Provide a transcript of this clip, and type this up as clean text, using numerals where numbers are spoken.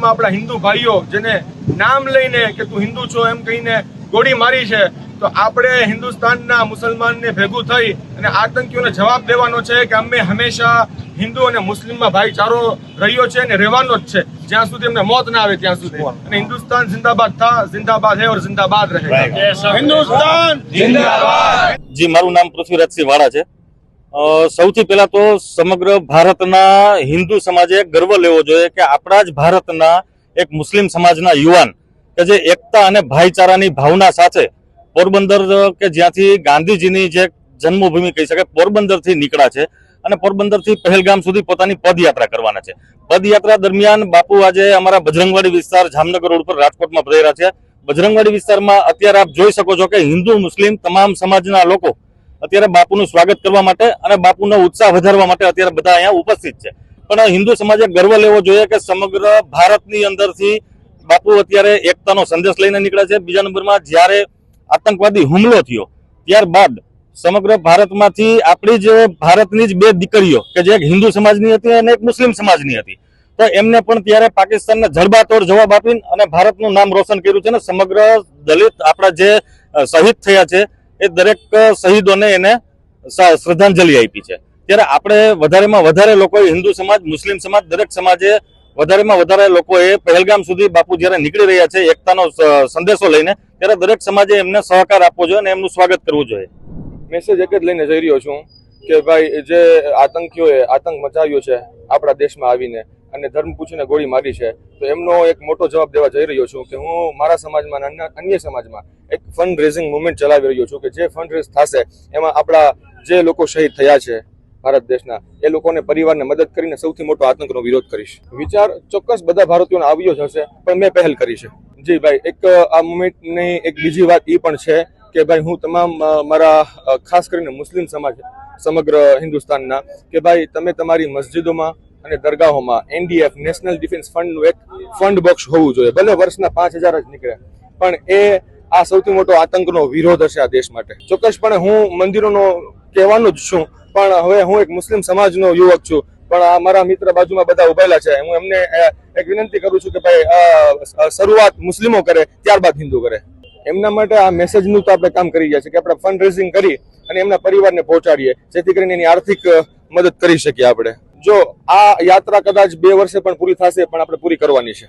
વિસ્તારમાં આપણા હિન્દુ ભાઈઓ જેને નામ લઈને કે તું હિન્દુ છો એમ કહીને ગોળી મારી છે, તો આપણે હિન્દુસ્તાનના મુસલમાનને ભેગું થઈ અને આતંકીઓને જવાબ દેવાનો છે કે અમે હંમેશા હિન્દુ અને મુસ્લિમમાં ભાઈચારો રહ્યો છે અને રહેવાનો જ છે જ્યાં સુધી એમને મોત ના આવે ત્યાં સુધી। અને હિન્દુસ્તાન જિંદાબાદ થા, જિંદાબાદ હે और जिंदाबाद रहेगा। હિન્દુસ્તાન जिंदाबाद। જી, મારું નામ પૃથ્વીરાજસિંહ વાળા છે। સૌથી પહેલા તો સમગ્ર ભારતના હિન્દુ સમાજે ગર્વ લેવો જોઈએ કે આપણા જ ભારતના એક મુસ્લિમ સમાજના યુવાન કે જે એકતા અને ભાઈચારાની ભાવના સાથે પોરબંદર કે જ્યાંથી ગાંધીજીની જે જન્મભૂમિ કહી શકાય પોરબંદરથી નીકળ્યા છે અને પોરબંદરથી પહેલગામ સુધી પોતાની પદયાત્રા કરવાના છે। પદયાત્રા દરમિયાન બાપુ આજે અમારા બજરંગવાડી વિસ્તાર જામનગર રોડ પર રાજકોટમાં પધાર્યા છે। બજરંગવાડી વિસ્તારમાં અત્યારે આપ જોઈ શકો છો કે હિન્દુ મુસ્લિમ તમામ સમાજના લોકો અત્યારે બાપુનું સ્વાગત કરવા માટે અને બાપુનો ઉત્સાહ વધારવા માટે અત્યારે બધા અહીંયા ઉપસ્થિત છે। પણ હિન્દુ સમાજે ગર્વ લેવો જોઈએ કે સમગ્ર ભારતની અંદરથી બાપુ અત્યારે એકતાનો સંદેશ લઈને નીકળ્યા છે। બીજા નંબરમાં જ્યારે આતંકવાદી હુમલો થયો ત્યારબાદ સમગ્ર ભારતમાંથી આપણી જ ભારતની જ બે દીકરીઓ કે જે એક હિન્દુ સમાજની હતી અને એક મુસ્લિમ સમાજની હતી, તો એમને પણ ત્યારે પાકિસ્તાનને જડબાતોડ જવાબ આપીને અને ભારતનું નામ રોશન કર્યું છે ને સમગ્ર દલિત આપણા જે શહીદ થયા છે એ દરેક શહીદોને એને શ્રદ્ધાંજલિ આપી છે। ત્યારે આપણે વધારેમાં વધારે લોકોએ હિન્દુ સમાજ મુસ્લિમ સમાજ દરેક સમાજે વધારેમાં વધારે લોકોએ પહેલગામ સુધી બાપુ જ્યારે નીકળી રહ્યા છે એકતાનો સંદેશો લઈને, ત્યારે દરેક સમાજે એમને સહકાર આપવો જોઈએ અને એમનું સ્વાગત કરવું જોઈએ। મેસેજ એક જ લઈને જઈ રહ્યો છું કે ભાઈ જે આતંકીઓએ આતંક મચાવ્યો છે આપણા દેશમાં આવીને અને ધર્મ પૂછીને ગોળી મારી છે, તો એમનો એક મોટો જવાબ દેવા જઈ રહ્યો છું કે હું મારા સમાજમાં અને અન્ય સમાજમાં એક ફંડ રેઝિંગ મુવમેન્ટ ચલાવી રહ્યો છું કે જે ફંડ રેઝ થશે એમાં આપણા જે લોકો શહીદ થયા છે ભારત દેશના એ લોકોને પરિવારને મદદ કરીને સૌથી મોટો આતંકનો વિરોધ કરીશ। વિચાર ચોક્કસ બધા ભારતીયોને આવ્યો જ હશે પણ મેં પહેલ કરી છે। જી ભાઈ, એક આ મુવમેન્ટની એક બીજી વાત એ પણ છે કે ભાઈ હું તમામ મારા ખાસ કરીને મુસ્લિમ સમાજ સમગ્ર હિન્દુસ્તાનના કે ભાઈ તમે તમારી મસ્જિદોમાં અને દરગાહોમાં NDF નેશનલ ડિફેન્સ ફંડનું એક ફંડ બોક્સ હોવું જોઈએ, ભલે વર્ષના 5,000 જ નીકળે પણ એ આ સૌથી મોટો આતંકનો વિરોધ હશે આ દેશ માટે। ચોક્કસપણે હું મંદિરોનો કહેવાનો જ છું પણ હવે હું એક મુસ્લિમ સમાજનો યુવક છું, પણ આ મારા મિત્ર બાજુમાં બધા ઉભેલા છે, હું એમને એક વિનંતી કરું છું કે ભાઈ શરૂઆત મુસ્લિમો કરે ત્યારબાદ હિન્દુ કરે। એમના માટે આ મેસેજનું તો આપણે કામ કરી રહ્યા છીએ કે આપણે ફંડ રેઝિંગ કરી અને એમના પરિવારને પહોંચાડીએ જેથી કરીને એની આર્થિક મદદ કરી શકીએ આપણે। જો આ યાત્રા કદાચ 2 વર્ષે પણ પૂરી થશે પણ આપણે પૂરી કરવાની છે।